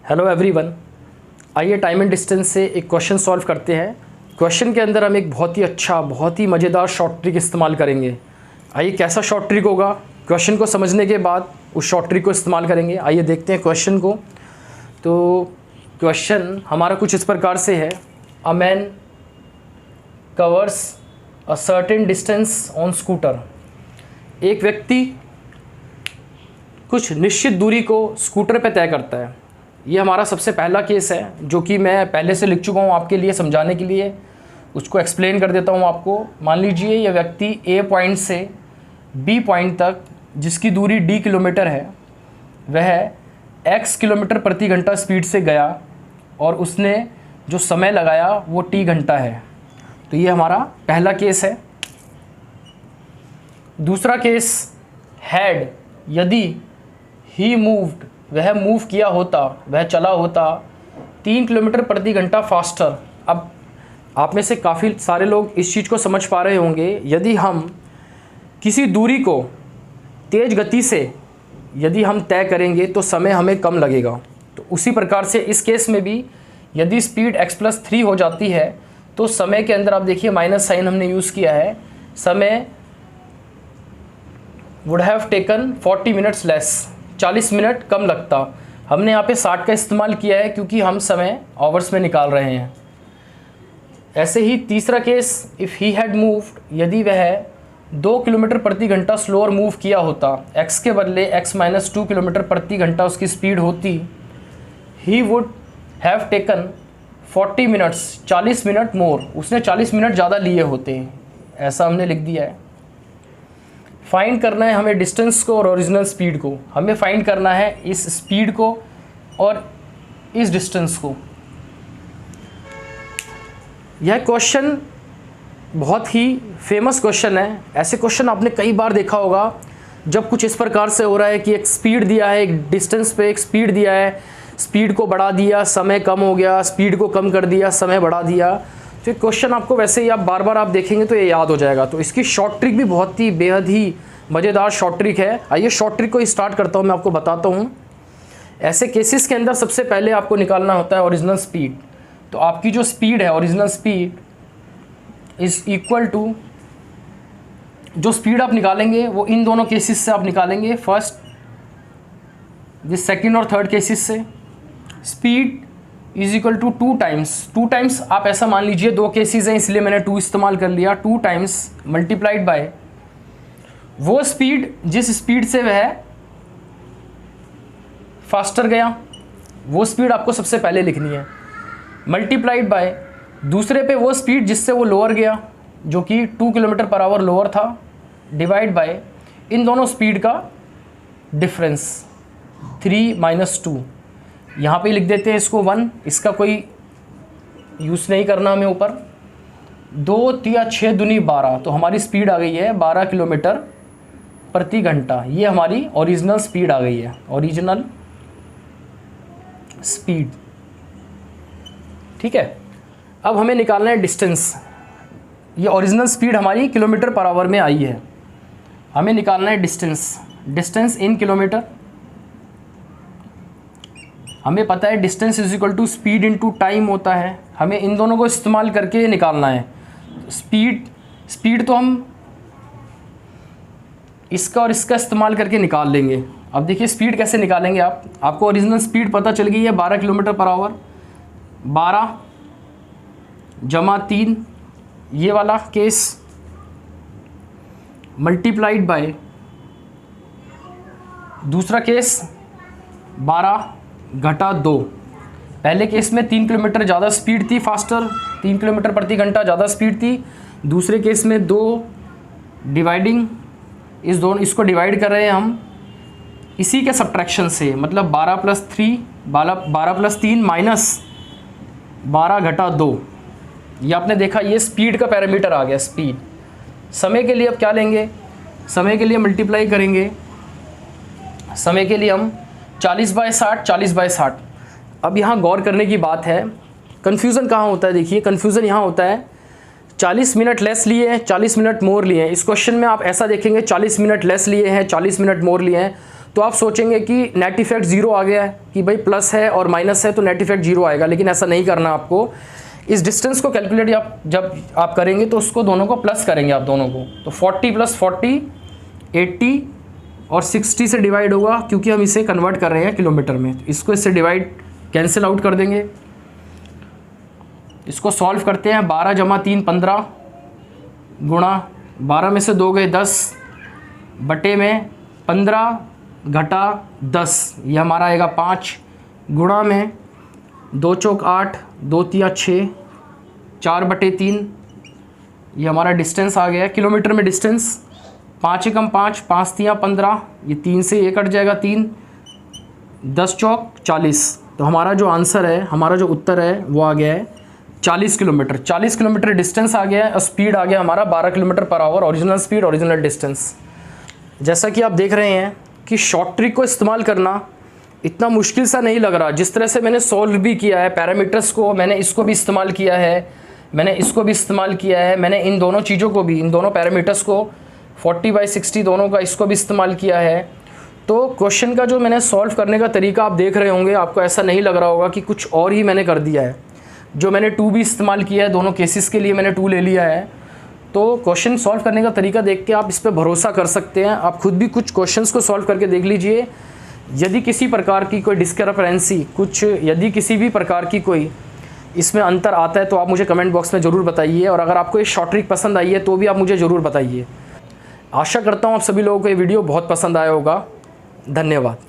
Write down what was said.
Hello everyone, आइए time and distance से एक क्वेश्चन सॉल्व करते हैं। क्वेश्चन के अंदर हम एक बहुत ही अच्छा, बहुत ही मज़ेदार शॉर्ट ट्रिक इस्तेमाल करेंगे। आइए कैसा शॉर्ट ट्रिक होगा, क्वेश्चन को समझने के बाद उस शॉर्ट ट्रिक को इस्तेमाल करेंगे। आइए देखते हैं क्वेश्चन को। तो क्वेश्चन हमारा कुछ इस प्रकार से है। A man covers a certain distance on scooter. एक व्यक्ति कुछ निश्चित दूरी को स्कूटर पे तय करता है। ये हमारा सबसे पहला केस है जो कि मैं पहले से लिख चुका हूँ आपके लिए समझाने के लिए। उसको एक्सप्लेन कर देता हूँ आपको। मान लीजिए यह व्यक्ति ए पॉइंट से बी पॉइंट तक जिसकी दूरी डी किलोमीटर है, वह एक्स किलोमीटर प्रति घंटा स्पीड से गया और उसने जो समय लगाया वो टी घंटा है। तो ये हमारा पहला केस है। दूसरा केस, हैड, यदि ही मूव्ड, वह मूव किया होता, वह चला होता 3 किलोमीटर प्रति घंटा फास्टर। अब आप में से काफ़ी सारे लोग इस चीज़ को समझ पा रहे होंगे। यदि हम किसी दूरी को तेज़ गति से यदि हम तय करेंगे तो समय हमें कम लगेगा। तो उसी प्रकार से इस केस में भी यदि स्पीड x+3 हो जाती है तो समय के अंदर आप देखिए माइनस साइन हमने यूज़ किया है। समय would have taken 40 minutes less, 40 minute कम लगता। हमने यहाँ पे 60 का इस्तेमाल किया है क्योंकि हम समय आवर्स में निकाल रहे हैं। ऐसे ही तीसरा case, if he had moved, यदि वह 2 किलोमीटर प्रति घंटा स्लोअर मूव किया होता, x के बदले x-2 किलोमीटर प्रति घंटा उसकी स्पीड होती, he would have taken 40 minutes, 40 minute मोर, उसने 40 मिनट ज़्यादा लिए होते। ऐसा हमने लिख दिया है। फाइंड करना है हमें डिस्टेंस को और ओरिजिनल स्पीड को। हमें फाइंड करना है इस स्पीड को और इस डिस्टेंस को। यह क्वेश्चन बहुत ही फेमस क्वेश्चन है। ऐसे क्वेश्चन आपने कई बार देखा होगा जब कुछ इस प्रकार से हो रहा है कि एक स्पीड दिया है, एक डिस्टेंस पे एक स्पीड दिया है, स्पीड को बढ़ा दिया, समय कम हो गया, स्पीड को कम कर दिया, समय बढ़ा दिया। तो क्वेश्चन आपको वैसे ही आप बार बार आप देखेंगे तो ये याद हो जाएगा। तो इसकी शॉर्ट ट्रिक भी बहुत ही बेहद ही मज़ेदार शॉर्ट ट्रिक है। आइए शॉर्ट ट्रिक को स्टार्ट करता हूँ, मैं आपको बताता हूँ। ऐसे केसेस के अंदर सबसे पहले आपको निकालना होता है ओरिजिनल स्पीड। तो आपकी जो स्पीड है, original speed is equal to, जो स्पीड आप निकालेंगे वो इन दोनों केसेस से आप निकालेंगे। फर्स्ट, दिस सेकेंड और थर्ड केसेस से। Speed is equal to 2 times, आप ऐसा मान लीजिए 2 केसेस हैं इसलिए मैंने 2 इस्तेमाल कर लिया। 2 टाइम्स मल्टीप्लाइड बाय वो स्पीड जिस स्पीड से वह फास्टर गया, वो स्पीड आपको सबसे पहले लिखनी है। मल्टीप्लाइड बाय दूसरे पे वो स्पीड जिससे वो लोअर गया, जो कि 2 किलोमीटर पर आवर लोअर था, डिवाइड बाय इन दोनों स्पीड का डिफरेंस 3 - 2। यहाँ पे लिख देते हैं इसको 1, इसका कोई यूज़ नहीं करना हमें ऊपर। 2 या 6 दूनी 12, तो हमारी स्पीड आ गई है 12 किलोमीटर प्रति घंटा। ये हमारी ओरिजिनल स्पीड आ गई है, ओरिजिनल स्पीड। ठीक है, अब हमें निकालना है डिस्टेंस। ये ओरिजिनल स्पीड हमारी किलोमीटर पर आवर में आई है, हमें निकालना है डिस्टेंस इन किलोमीटर। हमें पता है distance is equal to speed into time होता है। हमें इन दोनों को इस्तेमाल करके निकालना है स्पीड तो हम इसका और इसका इस्तेमाल करके निकाल लेंगे। अब देखिए स्पीड कैसे निकालेंगे आपको ओरिजिनल स्पीड पता चल गई है 12 किलोमीटर पर आवर। 12 + 3 ये वाला केस, मल्टीप्लाइड बाय दूसरा केस 12 - 2। पहले केस में 3 किलोमीटर ज़्यादा स्पीड थी, फास्टर 3 किलोमीटर प्रति घंटा ज़्यादा स्पीड थी। दूसरे केस में 2 डिवाइडिंग, इसको डिवाइड कर रहे हैं हम इसी के सब्ट्रैक्शन से, मतलब 12 + 3 माइनस 12 - 2। ये आपने देखा, ये स्पीड का पैरामीटर आ गया, स्पीड। समय के लिए अब क्या लेंगे, समय के लिए मल्टीप्लाई करेंगे। समय के लिए हम 40/60। अब यहाँ गौर करने की बात है, कन्फ्यूज़न कहाँ होता है। देखिए कन्फ्यूज़न यहाँ होता है 40 मिनट लेस लिए हैं, 40 मिनट मोर लिए हैं। इस क्वेश्चन में आप ऐसा देखेंगे 40 मिनट लेस लिए हैं, 40 मिनट मोर लिए हैं, तो आप सोचेंगे कि नेट इफेक्ट ज़ीरो आ गया है, कि भाई प्लस है और माइनस है तो नेट इफेक्ट ज़ीरो आएगा, लेकिन ऐसा नहीं करना आपको। इस डिस्टेंस को कैलकुलेट आप जब आप करेंगे तो उसको दोनों को प्लस करेंगे आप दोनों को, तो 40 + 40 80 और 60 से डिवाइड होगा, क्योंकि हम इसे कन्वर्ट कर रहे हैं किलोमीटर में। इसको इससे डिवाइड कैंसिल आउट कर देंगे। इसको सॉल्व करते हैं। 12 + 3 15 गुणा 12 में से 2 गए 10 बटे में 15 घटा 10, ये हमारा आएगा 5 गुणा में 2 चौक 8 2 तिया 6 4 बटे 3, ये हमारा डिस्टेंस आ गया है किलोमीटर में। डिस्टेंस 5 एकम 5 5 तिया 15, ये 3 से ये कट जाएगा 3, 10 चौक 40। तो हमारा जो आंसर है, हमारा जो उत्तर है वो आ गया है 40 किलोमीटर। 40 किलोमीटर डिस्टेंस आ गया है और स्पीड आ गया हमारा 12 किलोमीटर/आवर, ओरिजिनल स्पीड ओरिजिनल डिस्टेंस। जैसा कि आप देख रहे हैं कि शॉर्ट ट्रिक को इस्तेमाल करना इतना मुश्किल सा नहीं लग रहा। जिस तरह से मैंने सॉल्व भी किया है पैरामीटर्स को, मैंने इसको भी इस्तेमाल किया है, मैंने इसको भी इस्तेमाल किया है, मैंने इन दोनों चीज़ों को भी, इन दोनों पैरामीटर्स को 40/60 दोनों का, इसको भी इस्तेमाल किया है। तो क्वेश्चन का जो मैंने सॉल्व करने का तरीका आप देख रहे होंगे, आपको ऐसा नहीं लग रहा होगा कि कुछ और ही मैंने कर दिया है। जो मैंने 2 भी इस्तेमाल किया है, दोनों केसेस के लिए मैंने 2 ले लिया है। तो क्वेश्चन सॉल्व करने का तरीका देख के आप इस पर भरोसा कर सकते हैं। आप खुद भी कुछ क्वेश्चंस को सॉल्व करके देख लीजिए। यदि किसी प्रकार की कोई डिस्क्रिपेंसी, यदि किसी भी प्रकार की कोई इसमें अंतर आता है तो आप मुझे कमेंट बॉक्स में ज़रूर बताइए। और अगर आपको ये शॉर्ट ट्रिक पसंद आई है तो भी आप मुझे ज़रूर बताइए। आशा करता हूँ आप सभी लोगों को ये वीडियो बहुत पसंद आया होगा। धन्यवाद।